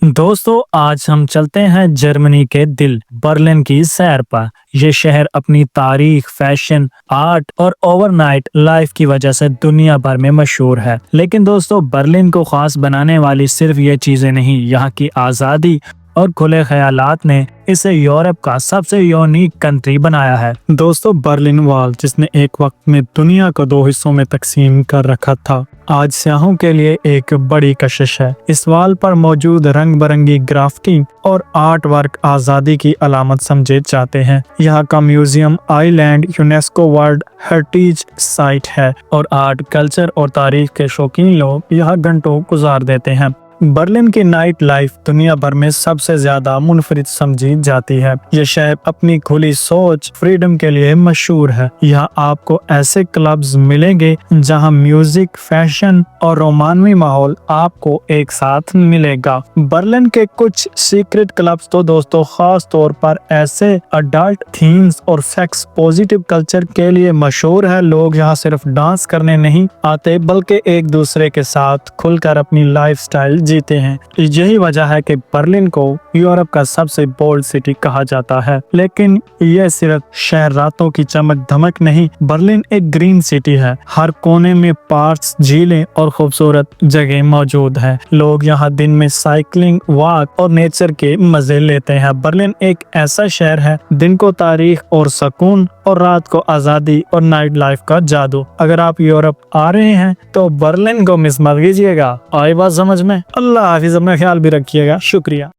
दोस्तों, आज हम चलते हैं जर्मनी के दिल बर्लिन की सैर पर। ये शहर अपनी तारीख, फैशन, आर्ट और ओवरनाइट लाइफ की वजह से दुनिया भर में मशहूर है। लेकिन दोस्तों, बर्लिन को खास बनाने वाली सिर्फ ये चीजें नहीं, यहाँ की आज़ादी और खुले ख्यालात ने इसे यूरोप का सबसे यूनिक कंट्री बनाया है। दोस्तों, बर्लिन वॉल, जिसने एक वक्त में दुनिया को दो हिस्सों में तकसीम कर रखा था, आज सियाहों के लिए एक बड़ी कशिश है। इस वॉल पर मौजूद रंग बिरंगी ग्राफिटी और आर्ट वर्क आज़ादी की अलामत समझे जाते हैं। यहाँ का museum island UNESCO world heritage site है और आर्ट, कल्चर और तारीख के शौकीन लोग यहाँ घंटों गुजार देते हैं। बर्लिन की नाइट लाइफ दुनिया भर में सबसे ज्यादा मुनफरिद समझी जाती है। ये शहर अपनी खुली सोच, फ्रीडम के लिए मशहूर है। यहाँ आपको ऐसे क्लब्स मिलेंगे जहाँ म्यूजिक, फैशन और रोमानवी माहौल आपको एक साथ मिलेगा। बर्लिन के कुछ सीक्रेट क्लब्स तो दोस्तों खास तौर पर ऐसे अडल्ट थीम्स और सेक्स पॉजिटिव कल्चर के लिए मशहूर है। लोग यहाँ सिर्फ डांस करने नहीं आते, बल्कि एक दूसरे के साथ खुलकर अपनी लाइफस्टाइल जीते हैं। यही वजह है कि बर्लिन को यूरोप का सबसे बोल्ड सिटी कहा जाता है। लेकिन यह सिर्फ शहर रातों की चमक धमक नहीं, बर्लिन एक ग्रीन सिटी है। हर कोने में पार्क्स, झीलें और खूबसूरत जगह मौजूद है। लोग यहाँ दिन में साइकिलिंग, वॉक और नेचर के मजे लेते हैं। बर्लिन एक ऐसा शहर है दिन को तारीख और सुकून और रात को आजादी और नाइट लाइफ का जादू। अगर आप यूरोप आ रहे हैं तो बर्लिन को मिस मत कीजिएगा। आई बात समझ में? अल्लाह हाफिज, अपना ख्याल भी रखिएगा। शुक्रिया।